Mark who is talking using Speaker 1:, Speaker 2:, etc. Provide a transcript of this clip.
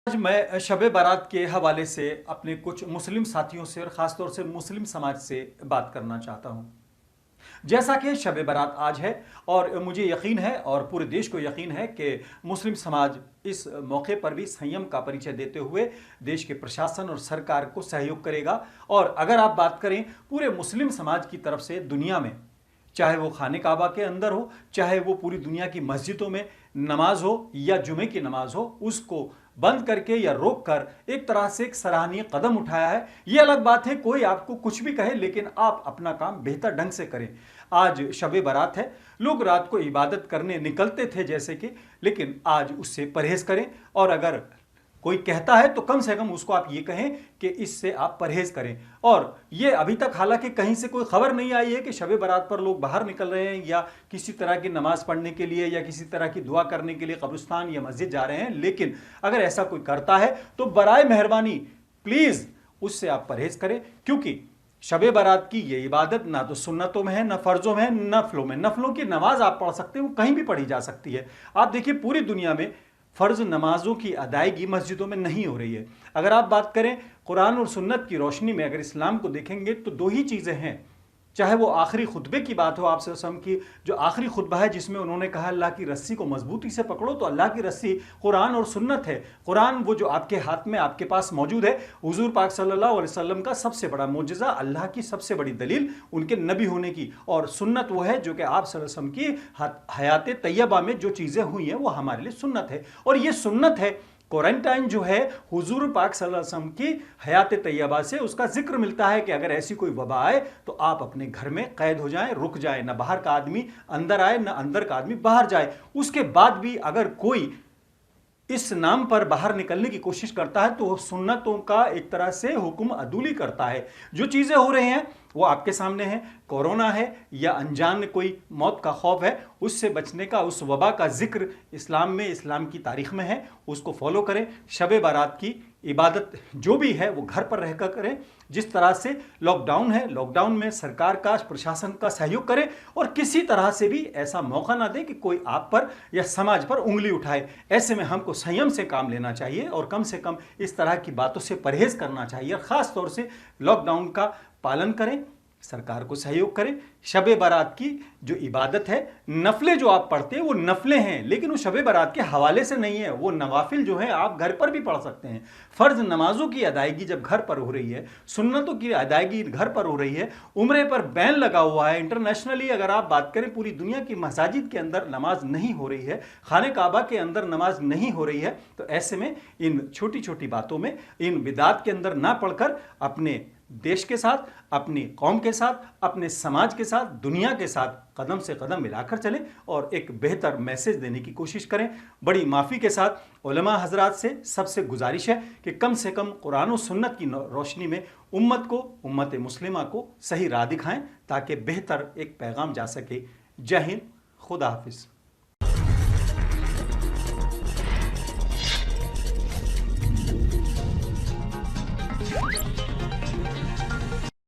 Speaker 1: आज मैं शब बारात के हवाले से अपने कुछ मुस्लिम साथियों से और ख़ास तौर से मुस्लिम समाज से बात करना चाहता हूँ। जैसा कि शब बारात आज है और मुझे यकीन है और पूरे देश को यकीन है कि मुस्लिम समाज इस मौके पर भी संयम का परिचय देते हुए देश के प्रशासन और सरकार को सहयोग करेगा। और अगर आप बात करें पूरे मुस्लिम समाज की तरफ से दुनिया में, चाहे वो खाने काबा के अंदर हो, चाहे वो पूरी दुनिया की मस्जिदों में नमाज हो या जुमे की नमाज हो, उसको बंद करके या रोक कर एक तरह से एक सराहनीय कदम उठाया है। ये अलग बात है कोई आपको कुछ भी कहे, लेकिन आप अपना काम बेहतर ढंग से करें। आज शब बारात है, लोग रात को इबादत करने निकलते थे जैसे कि, लेकिन आज उससे परहेज करें। और अगर कोई कहता है तो कम से कम उसको आप ये कहें कि इससे आप परहेज करें। और ये अभी तक हालांकि कहीं से कोई खबर नहीं आई है कि शब बारात पर लोग बाहर निकल रहे हैं या किसी तरह की नमाज पढ़ने के लिए या किसी तरह की दुआ करने के लिए कब्रिस्तान या मस्जिद जा रहे हैं, लेकिन अगर ऐसा कोई करता है तो बराए मेहरबानी प्लीज़ उससे आप परहेज करें, क्योंकि शब बारात की ये इबादत ना तो सुन्नतों में है, ना फ़र्ज़ों में है, नफलों में। नफलों की नमाज आप पढ़ सकते हैं, वो कहीं भी पढ़ी जा सकती है। आप देखिए पूरी दुनिया में फ़र्ज़ नमाजों की अदायगी मस्जिदों में नहीं हो रही है। अगर आप बात करें कुरान और सुन्नत की रोशनी में, अगर इस्लाम को देखेंगे तो दो ही चीज़ें हैं। चाहे वो आखिरी खुतबे की बात हो, आप सल्लल्लाहु अलैहि वसल्लम की जो आखिरी खुतबा है जिसमें उन्होंने कहा अल्लाह की रस्सी को मजबूती से पकड़ो, तो अल्लाह की रस्सी कुरान और सुन्नत है। कुरान वो जो आपके हाथ में आपके पास मौजूद है, हुजूर पाक सल्लल्लाहु अलैहि वसल्लम का सबसे बड़ा मोजज़ा, अल्लाह की सबसे बड़ी दलील उनके नबी होने की। और सुन्नत वो है जो कि आप सल्लल्लाहु अलैहि वसल्लम की हयात तैयबा में जो चीज़ें हुई हैं वो हमारे लिए सुन्नत है। और ये सुन्नत है, क्वारंटाइन जो है हुजूर पाक सल्लल्लाहु अलैहि वसल्लम की हयात तैयबा से उसका जिक्र मिलता है कि अगर ऐसी कोई वबा आए तो आप अपने घर में कैद हो जाएं, रुक जाएं, ना बाहर का आदमी अंदर आए, ना अंदर का आदमी बाहर जाए। उसके बाद भी अगर कोई इस नाम पर बाहर निकलने की कोशिश करता है तो सुन्नतों का एक तरह से हुक्म अदूली करता है। जो चीज़ें हो रही हैं वो आपके सामने हैं, कोरोना है या अनजान कोई मौत का खौफ है, उससे बचने का, उस वबा का जिक्र इस्लाम में, इस्लाम की तारीख में है, उसको फॉलो करें। शब बारात की इबादत जो भी है वो घर पर रहकर करें। जिस तरह से लॉकडाउन है, लॉकडाउन में सरकार का, प्रशासन का सहयोग करें और किसी तरह से भी ऐसा मौका ना दें कि कोई आप पर या समाज पर उंगली उठाए। ऐसे में हमको संयम से काम लेना चाहिए और कम से कम इस तरह की बातों से परहेज करना चाहिए। ख़ास तौर से लॉकडाउन का पालन करें, सरकार को सहयोग करें। शब बारात की जो इबादत है, नफले जो आप पढ़ते हैं वो नफले हैं, लेकिन वो शब बारात के हवाले से नहीं है। वो नवाफिल जो है आप घर पर भी पढ़ सकते हैं। फ़र्ज़ नमाजों की अदायगी जब घर पर हो रही है, सुन्नतों की अदायगी घर पर हो रही है, उम्रे पर बैन लगा हुआ है। इंटरनेशनली अगर आप बात करें पूरी दुनिया की मसाजिद के अंदर नमाज नहीं हो रही है, खाने काबा के अंदर नमाज नहीं हो रही है, तो ऐसे में इन छोटी छोटी बातों में, इन बिदात के अंदर ना पढ़कर अपने देश के साथ, अपनी कौम के साथ, अपने समाज के साथ, दुनिया के साथ कदम से कदम मिलाकर चलें और एक बेहतर मैसेज देने की कोशिश करें। बड़ी माफ़ी के साथ उलमा हजरात से सबसे गुजारिश है कि कम से कम कुरान और सुन्नत की रोशनी में उम्मत को, उम्मत मुस्लिमा को सही राह दिखाएं ताकि बेहतर एक पैगाम जा सके। जय हिंद, खुदा हाफिज़।